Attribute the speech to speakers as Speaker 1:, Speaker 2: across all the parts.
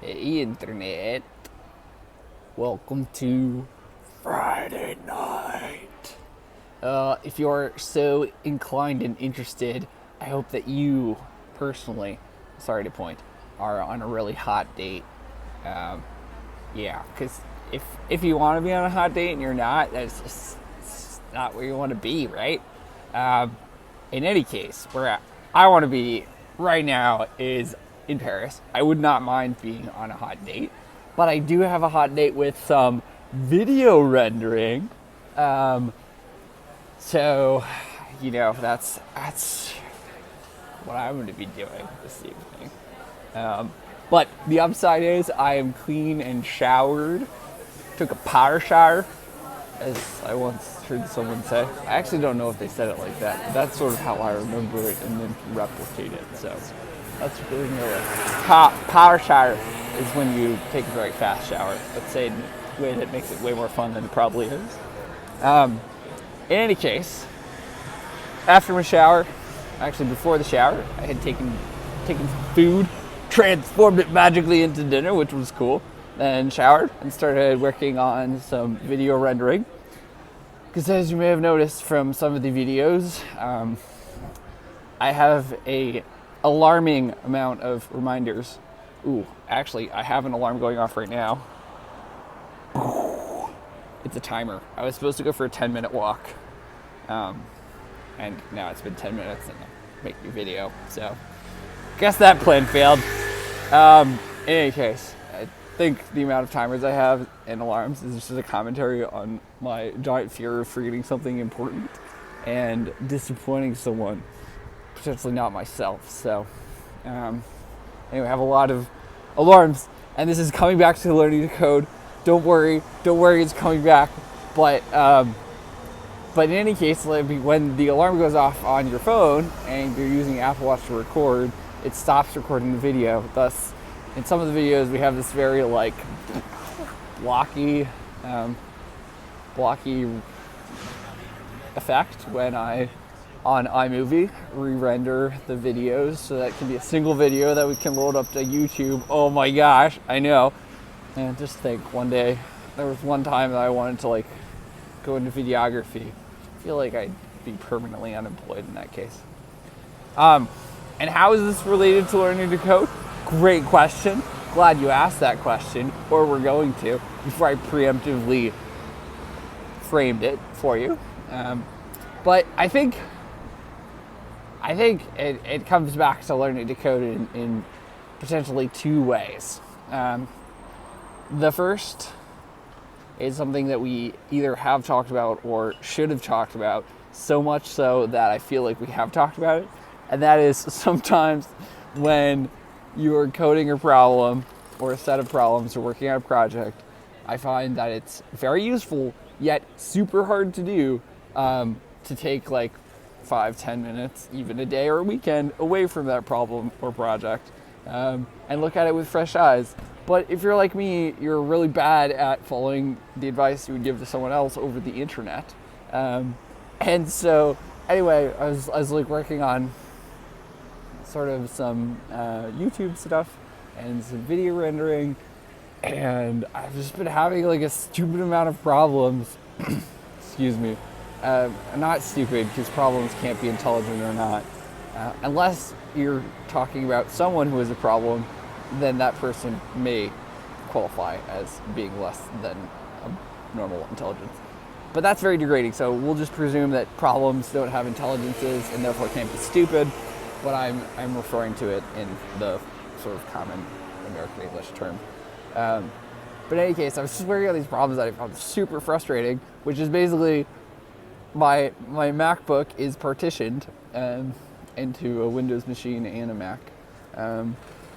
Speaker 1: Hey, Internet. Welcome to Friday night. If you're so inclined and interested, I hope that you personally, sorry to point, are on a really hot date. Yeah, because if you want to be on a hot date and you're not, that's just it's not where you want to be, right? In any case, where I want to be right now is in Paris. I would not mind being on a hot date, but I do have a hot date with some video rendering. So, that's what I'm going to be doing this evening. But the upside is I am clean and showered. Took a power shower, as I once heard someone say. I actually don't know if they said it like that, but that's sort of how I remember it and then replicate it. So that's really it. Power shower is when you take a very fast shower, but say in a way that makes it way more fun than it probably is. In any case, after my shower, actually before the shower, I had taken some food, transformed it magically into dinner, which was cool. Then showered and started working on some video rendering. Because as you may have noticed from some of the videos, I have a alarming amount of reminders. Ooh, actually, I have an alarm going off right now. It's a timer. I was supposed to go for a 10-minute walk. And now it's been 10 minutes and I'm making a video. So, guess that plan failed. In any case, I think the amount of timers I have and alarms is just a commentary on my giant fear of forgetting something important and disappointing someone, potentially not myself. So, anyway, I have a lot of alarms, and this is coming back to learning to code. Don't worry, it's coming back. But in any case, when the alarm goes off on your phone and you're using Apple Watch to record, it stops recording the video. Thus, in some of the videos, we have this very blocky effect when I, on iMovie, re-render the videos so that it can be a single video that we can load up to YouTube. Oh my gosh, I know. And just think, one day, there was one time that I wanted to go into videography. I feel like I'd be permanently unemployed in that case. And how is this related to learning to code? Great question. Glad you asked that question, or we're going to, before I preemptively framed it for you. But I think it comes back to learning to code in potentially two ways. The first is something that we either have talked about or should have talked about, so much so that I feel like we have talked about it. And that is sometimes when you're coding a problem or a set of problems or working on a project, I find that it's very useful, yet super hard to do, to take 5-10 minutes, even a day or a weekend, away from that problem or project, and look at it with fresh eyes. But if you're like me, you're really bad at following the advice you would give to someone else over the internet. And so, anyway, I was working on sort of some YouTube stuff and some video rendering, and I've just been having a stupid amount of problems. Excuse me. Not stupid, because problems can't be intelligent or not. Unless you're talking about someone who has a problem, then that person may qualify as being less than a normal intelligence. But that's very degrading, so we'll just presume that problems don't have intelligences and therefore can't be stupid, but I'm referring to it in the sort of common American English term. But in any case, I was just working on these problems that I found super frustrating, which is basically my MacBook is partitioned into a Windows machine and a Mac.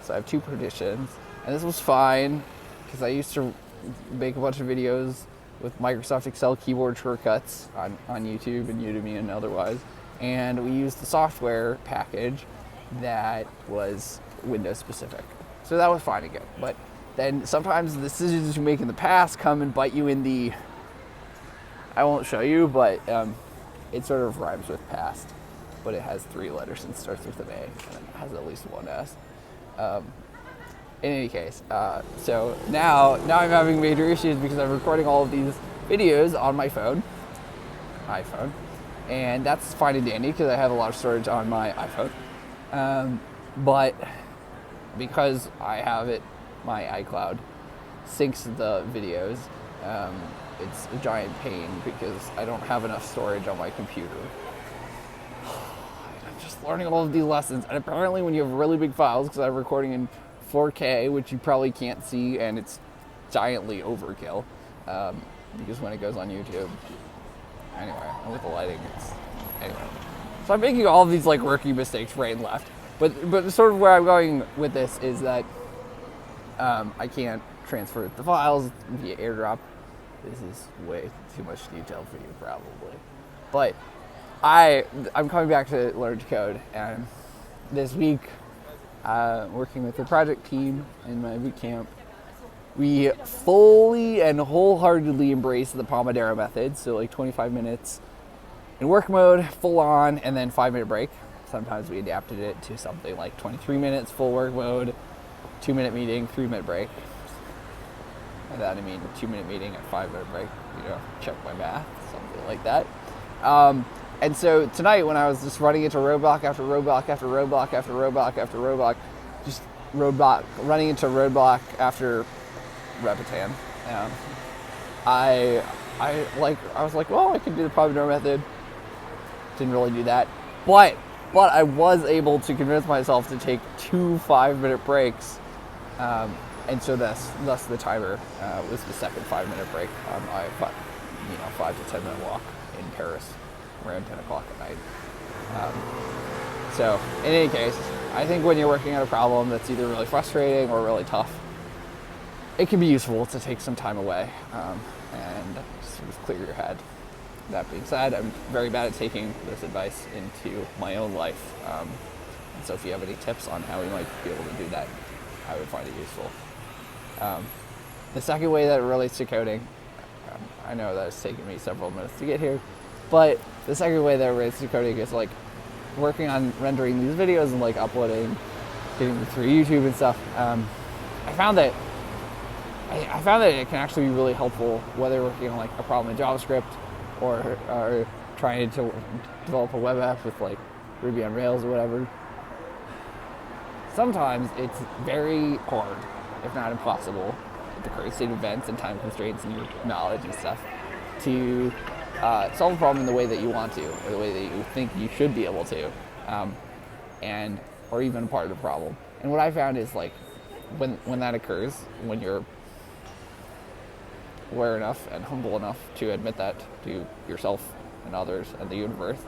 Speaker 1: So I have two partitions, and this was fine because I used to make a bunch of videos with Microsoft Excel keyboard shortcuts on YouTube and Udemy and otherwise, and we used the software package that was Windows specific. So that was fine again, but then sometimes the decisions you make in the past come and bite you in the, I won't show you, but it sort of rhymes with past, but it has 3 letters and starts with an A, and it has at least one S. in any case, so now I'm having major issues because I'm recording all of these videos on my iPhone, and that's fine and dandy because I have a lot of storage on my iPhone. But because I have it, my iCloud syncs the videos. It's a giant pain because I don't have enough storage on my computer. I'm just learning all of these lessons, and apparently when you have really big files, because I'm recording in 4K, which you probably can't see, and it's giantly overkill, because when it goes on YouTube, anyway, and with the lighting, anyway. So I'm making all of these like rookie mistakes right and left, but sort of where I'm going with this is that I can't transfer the files via AirDrop. This is way too much detail for you, probably, but I'm coming back to Learn to Code, and this week, working with the project team in my boot camp, we fully and wholeheartedly embrace the Pomodoro method. So like 25 minutes in work mode, full on, and then 5-minute break. Sometimes we adapted it to something like 23 minutes full work mode, 2-minute meeting, 3-minute break. And that I mean 2-minute meeting and 5-minute break. Check my math, something like that. And so tonight, when I was just running into roadblock after roadblock after roadblock after roadblock after roadblock, running into roadblock after Repitan, I was like, well, I can do the Pomodoro method. Didn't really do that, but I was able to convince myself to take 2 5-minute breaks, and so thus the timer was the second 5-minute break on my 5 to 10 minute walk in Paris around 10 o'clock at night. So in any case, I think when you're working on a problem that's either really frustrating or really tough, it can be useful to take some time away and sort of clear your head. That being said, I'm very bad at taking this advice into my own life. And so if you have any tips on how we might be able to do that, I would find it useful. The second way that relates to coding, I know that it's taken me several minutes to get here, but the second way that relates to coding is like working on rendering these videos and like uploading, getting them through YouTube and stuff. I found that it can actually be really helpful whether working on like a problem in JavaScript or trying to develop a web app with like Ruby on Rails or whatever. Sometimes it's very hard, if not impossible, with the current state of events and time constraints and your knowledge and stuff, to solve a problem in the way that you want to, or the way that you think you should be able to, or even part of the problem. And what I found is like when that occurs, when you're aware enough and humble enough to admit that to yourself and others and the universe,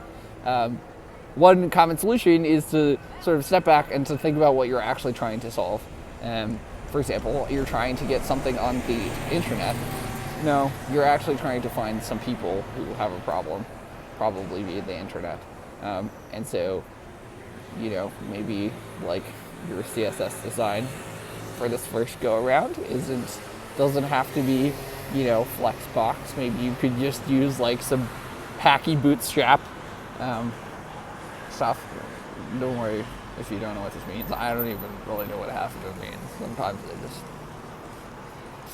Speaker 1: one common solution is to sort of step back and to think about what you're actually trying to solve. For example, you're trying to get something on the internet. No, you're actually trying to find some people who have a problem, probably via the internet. And so, maybe like your CSS design for this first go around doesn't have to be, Flexbox. Maybe you could just use like some hacky bootstrap stuff. Don't worry if you don't know what this means. I don't even really know what half of it means. Sometimes I just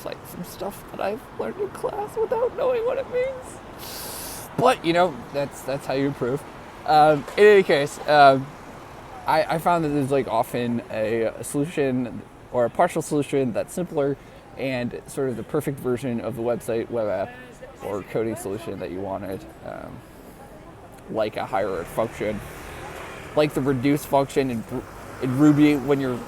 Speaker 1: cite some stuff that I've learned in class without knowing what it means. But that's how you improve. In any case, I found that there's like often a solution or a partial solution that's simpler and sort of the perfect version of the website, web app, or coding solution that you wanted, like a higher function, like the reduce function in Ruby when you're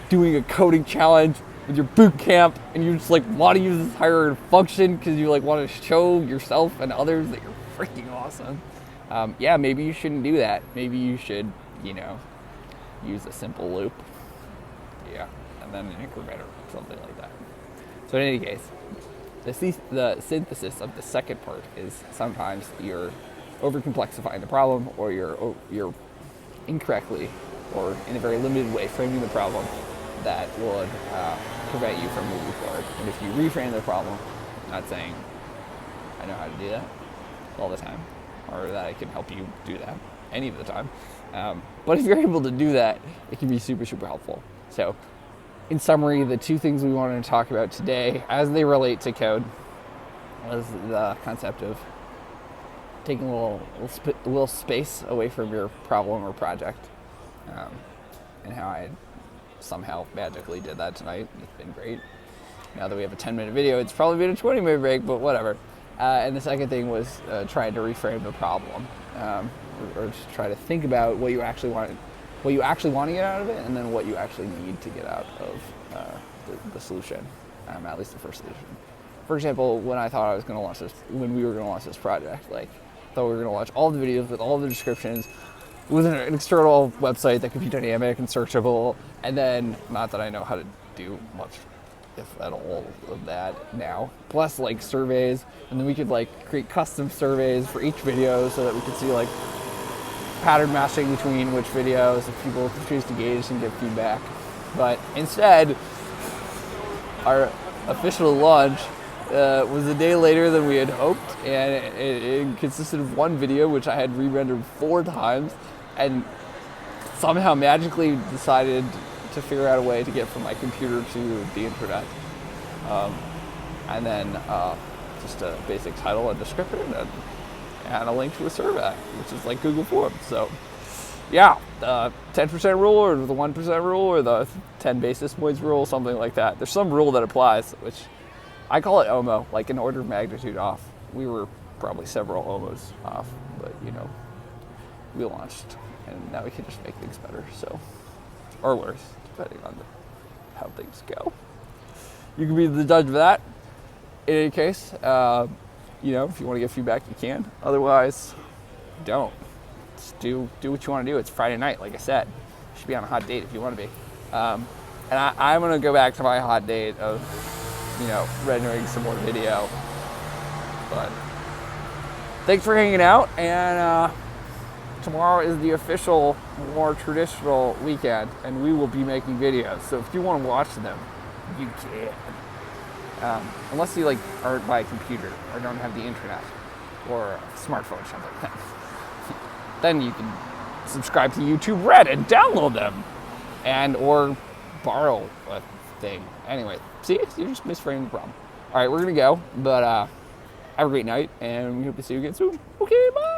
Speaker 1: doing a coding challenge with your boot camp and you just like want to use this higher function because you like want to show yourself and others that you're freaking awesome. Maybe you shouldn't do that. Maybe you should, use a simple loop. Yeah, and then an incrementer, something like that. So in any case, the synthesis of the second part is sometimes you're overcomplexifying the problem, or you're incorrectly or in a very limited way framing the problem that would prevent you from moving forward. And if you reframe the problem, not saying I know how to do that all the time, or that I can help you do that any of the time, but if you're able to do that, it can be super, super helpful. So in summary, the two things we wanted to talk about today as they relate to code was the concept of taking a little space away from your problem or project, and how I somehow magically did that tonight. It's been great. Now that we have a 10-minute video, it's probably been a 20-minute break, but whatever. And the second thing was trying to reframe the problem, or just try to think about what you actually want to get out of it, and then what you actually need to get out of the solution, at least the first solution. For example, when we were going to launch this project, like, I thought we were going to launch all the videos with all the descriptions with an external website that could be dynamic and searchable, and then, not that I know how to do much, if at all, of that now, plus like surveys, and then we could like create custom surveys for each video so that we could see like pattern matching between which videos, if people choose to engage and give feedback. But instead, our official launch was a day later than we had hoped, and it consisted of one video which I had re-rendered 4 times, and somehow magically decided to figure out a way to get from my computer to the internet. And then just a basic title and description and a link to a survey, which is like Google Forms. So yeah, the 10% rule or the 1% rule or the 10 basis points rule, something like that. There's some rule that applies, which I call it OMO, like an order of magnitude off. We were probably several OMOs off, but we launched, and now we can just make things better, so, or worse, depending on how things go. You can be the judge of that. In any case, if you want to give feedback, you can. Otherwise, don't. Just do what you want to do. It's Friday night, like I said. You should be on a hot date if you want to be. And I'm going to go back to my hot date of, rendering some more video. But thanks for hanging out, and tomorrow is the official, more traditional weekend, and we will be making videos. So if you want to watch them, you can. Unless you aren't by a computer or don't have the internet or a smartphone or something, then you can subscribe to YouTube Red and download them, or borrow a thing. Anyway, see, you just misframed the problem. All right, we're gonna go, but have a great night, and we hope to see you again soon. Okay, bye.